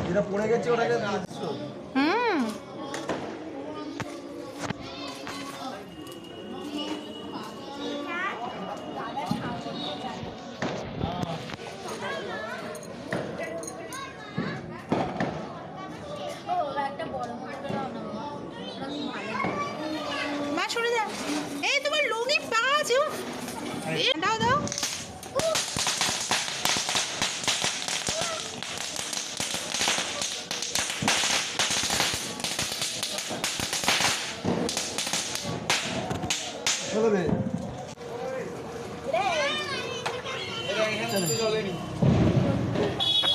যেটা পড়ে গেছে ওটাকে মা সরে যা। এই তোমার লুঙ্গি পাঁচ দাও দাও।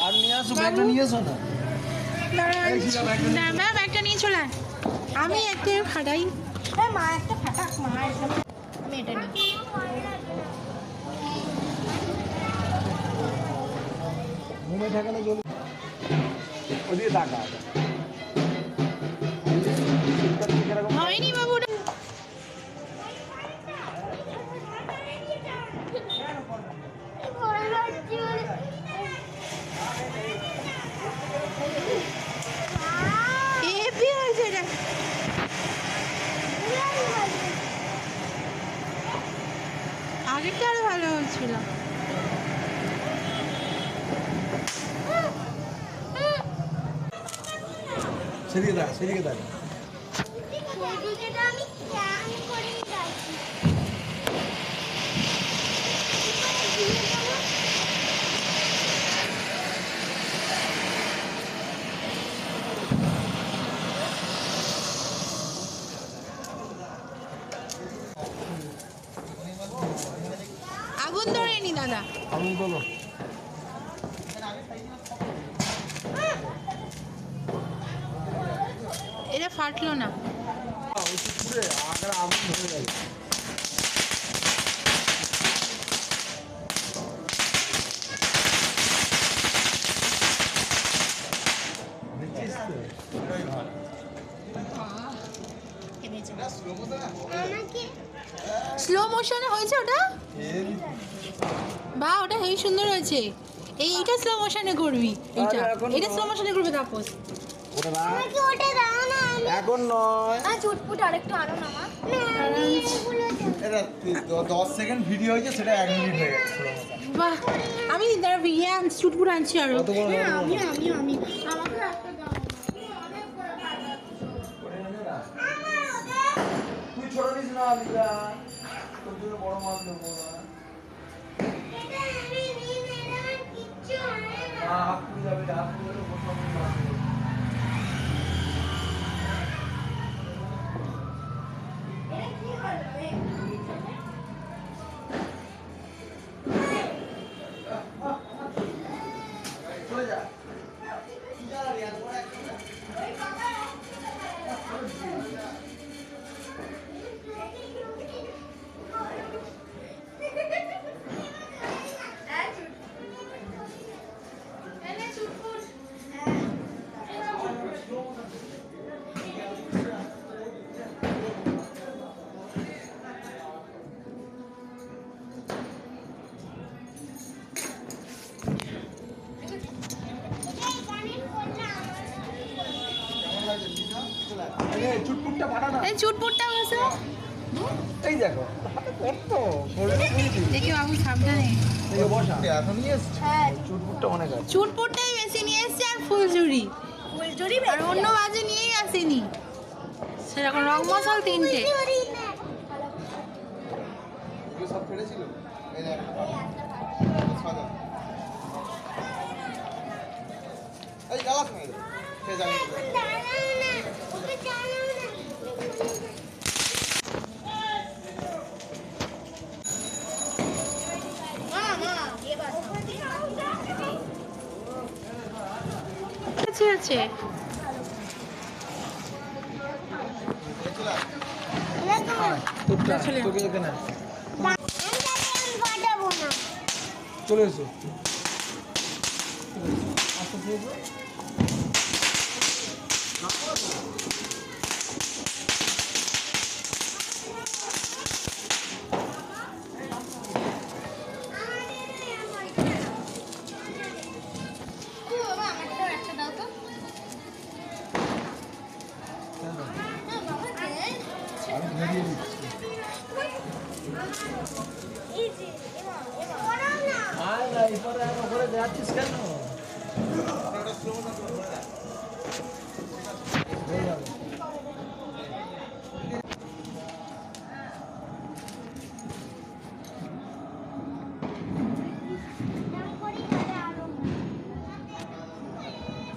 আর নিয়ে আসো, ব্যাগটা নিয়ে এসো না। না ব্যাগটা নিয়ে চলে আয়। আমি একটা ফাটাই। মা একটা ফাটাক, মা আমি এটা নিই। ঘুমে ঠেকানো চলে ওদিকে টাকা হয়নি বাবু। আগেরটা আরো ভালো হচ্ছিল। সেদিকে দেখ, সেদিকে দেখ। আগুন ধরেনি দাদা। আগুন তোলো। এটা ফাটলো না। আগুন ধরে গেছে। স্লো মোশনে হয়েছে ওটা। বা ওটা হেবি সুন্দর হয়েছে। এইটা স্লো মোশনে করবি। এটা স্লো মোশনে করবে তাপস। ওটা দাও না। এখন নয়। চুটপুট আরেকটু আনো না মা। এটা 10 সেকেন্ড ভিডিও হয়েছে, সেটা 1 মিনিট হয়ে গেছে। বাহ, আমি দাঁড়া ভিডিও আনছি, চুটপুট আনছি আরো। কত বড়? আমি আমাকে একটা দাও। তুই ছোট নিস না, লিজা। তোর জন্য বড় মাছ দেবো না। আপনি যাবে, আপনি যাবে, বসে চলে যা। চুটপুটটা ফাটা না। এই চুটপুটটা বসো। এই দেখো কত দেখি বাবু সাবধানে। এই বসা এত নিয়ে এসেছে। হ্যাঁ চুটপুটটা অনেক আছে। চুটপুটটাই বেশি নিয়ে এসছে আর ফুলঝুরি। আর অন্য বাজে নিয়েই আসেনি সেরকম। রং মশাল 3টে। সব ফেলেছিল। এই দেখ সাদা। এই গালাস না কে জানি। আছে আছে। চলে এসো।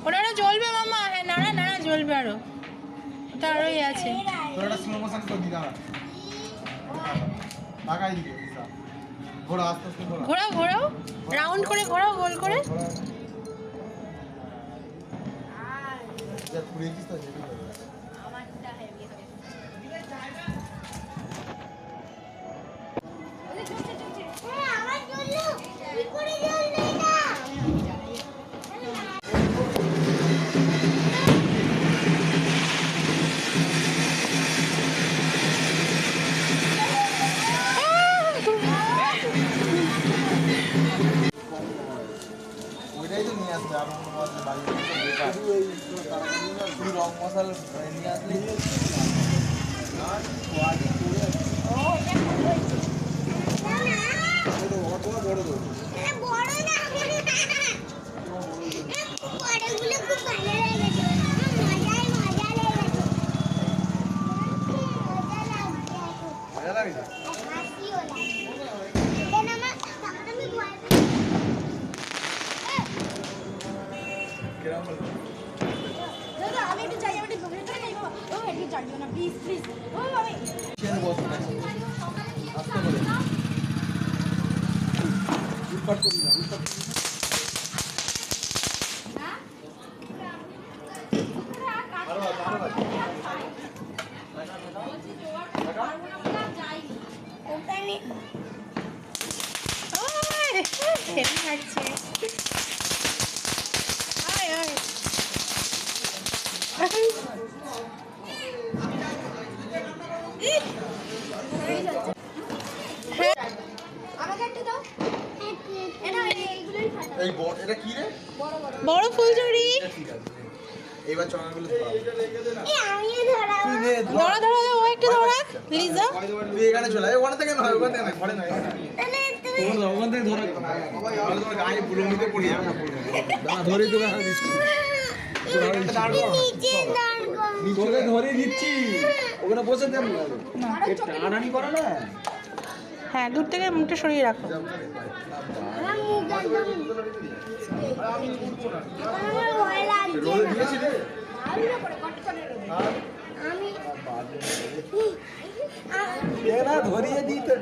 ওটা আরো জ্বলবে মামা। হ্যাঁ, নাড়া নাড়া জ্বলবে আরো। ওটা আরোই আছে। তোর একটা স্লো মোশন করে দিই দাঁড়া। লাগাই দিকে দিদা। ঘোরা আস্তে আস্তে ঘোরা। ঘোরাও ঘোরাও, রাউন্ড করে ঘোরাও, গোল করে। যা পুড়িয়েছিস তো যেটা হবে। ওইটাই তো নিয়ে আসবে আর অন্য মশলা বাড়ি শুধু রং মশলা নিয়ে আসলে মজা লাগছে। কিরম হলো? চেয়ারে বসো না। আস্তে করে। উৎপাত করি না, উৎপাত করি না। আরো আছে, আরো আছে। ওই, হেভি লাগছে। আয়, আয়। ইহ! এই এটা কি রে? বড় ফুলঝুরি। এটা ঠিক আছে। এইবার চড়াগুলো ধরা। ধরা ধরা, ও একটু ধরা লিজা। তুই এখানে চলে আয়, ওখানে থেকে নয়, ওখানে থেকে নয়, ঘরে নয়, এখানে। ওখান থেকে ধরা। তাহলে তোমার গায়ে বুলুমিতে পড়ে যাবে না, পড়ে যাবে। না, ধরেই তোকে হাত দিচ্ছি। তোকে ধরে দিচ্ছি। ওখানে বসে দেন না। টানাটানি করে না। হ্যাঁ, দূর থেকে মুখটা সরিয়ে রাখো। রোদে দিয়েছি রে। এরা ধরিয়ে দিতে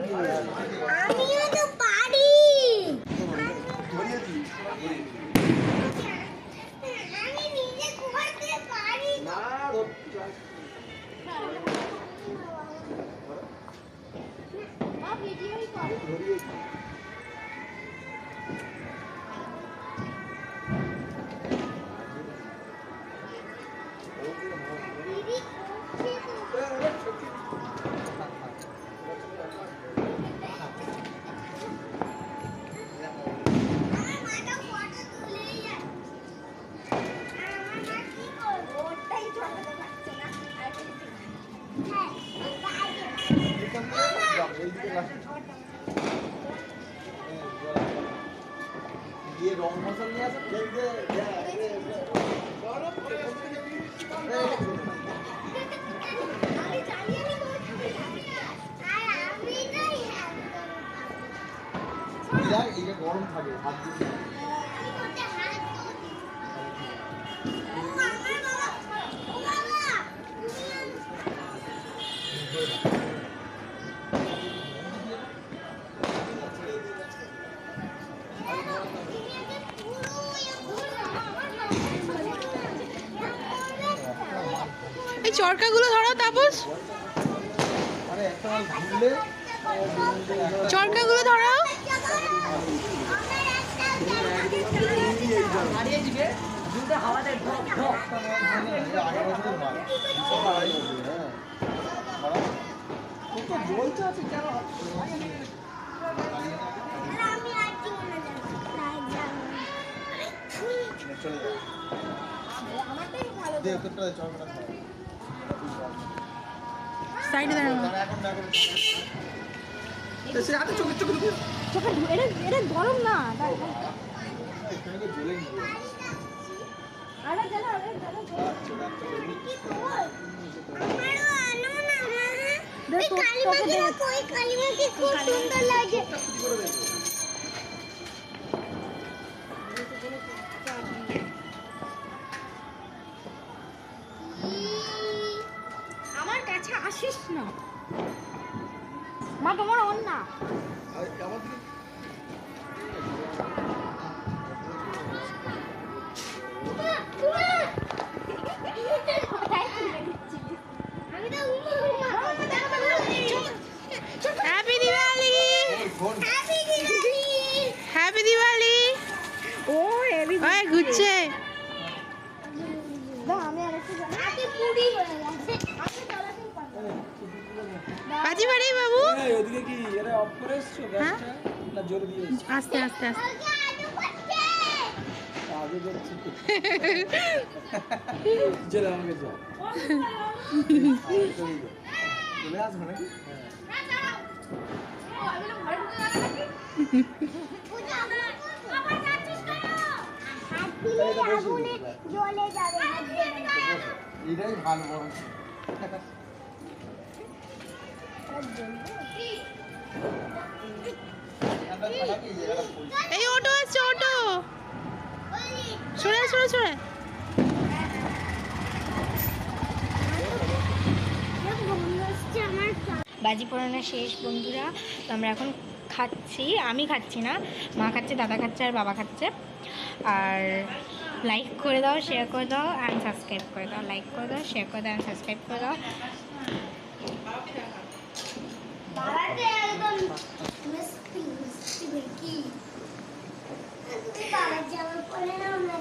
আমিও তো পারি। ধরিয়ে দিই। আমি নিজে করতে পারি না, না। ভিডিওই কর। ধরিয়ে দিই। দিদি করছে তো। আমার মাটা ফটো তুলেই যাচ্ছে। আর আমার মা কি করবো? ওটাই ছড়াতে পারছে না। আর কিছু না। হ্যাঁ, এইদিকে লাগ। দিয়ে রং মশলা নিয়ে আসেন। আমি জানি আমি করতে পারি। আর আমি তাই দেখ, এইটা গরম থাকে, হাত দিয়ে। আমি করতে হাত দিই। ও আমার বাবা, ও বাবা। এই চরকাগুলো ধরো তাপস, আরে একটা মাল ঘুরলে চরকাগুলো ধরো। আগের বছরের মাল। হ্যাঁ। কত জ্বলছে আছে কেন? আমি আর কি মনে চলে যাবে। আমারটাই ভালো। দে, ওকে চরকাটা খাও। সাইডে দাঁড়ানো। তারা এখন না করে চোখে এটা গরম না। তো জ্বলে নি আরে জানো কি খবর আমারও আনো না মা ওই কালিমাকে দেখো ওই কালিমাকে খুব সুন্দর লাগে কি করে দেখো আমার কাছে আসিস না মা তোমার অন না আমার দিকে আমি তো happy Diwali phone happy Diwali happy Diwali ও হেভি ওই ঘুরছে দাও আমি আরেকটু জানি পুরি হয়ে গেছে আমি চালাতেই পারবো বাজি বাড়ি বাবু এই ওদিকে কি এরা অফ করে এসছো গ্যাসটা না জোরে দিয়ে এসছো আস্তে আস্তে আস্তে ওকে আলু করছে আগে যাচ্ছি চলে আমাকে যাও চলে আসবে নাকি না দাঁড়াও ও আমি ঘরে ঢুকে গেল নাকি পূজা আবার যাচ্ছিস কেন হাত দিলে আগুনে জ্বলে যাবে হাত দিয়ে এটাই ভালো বরং এই অটো আসছে অটো সরে সরে সরে বাজি পোড়ানো শেষ বন্ধুরা, তো আমরা এখন খাচ্ছি। আমি খাচ্ছি না, মা খাচ্ছে, দাদা খাচ্ছে আর বাবা খাচ্ছে। আর লাইক করে দাও, শেয়ার করে দাও অ্যান্ড সাবস্ক্রাইব করে দাও। লাইক করে দাও, শেয়ার করে দাও অ্যান্ড সাবস্ক্রাইব করে দাও। বাবাতে একদম মিষ্টি মিষ্টি বেকি বাবা যাওয়ার পরে না আমরা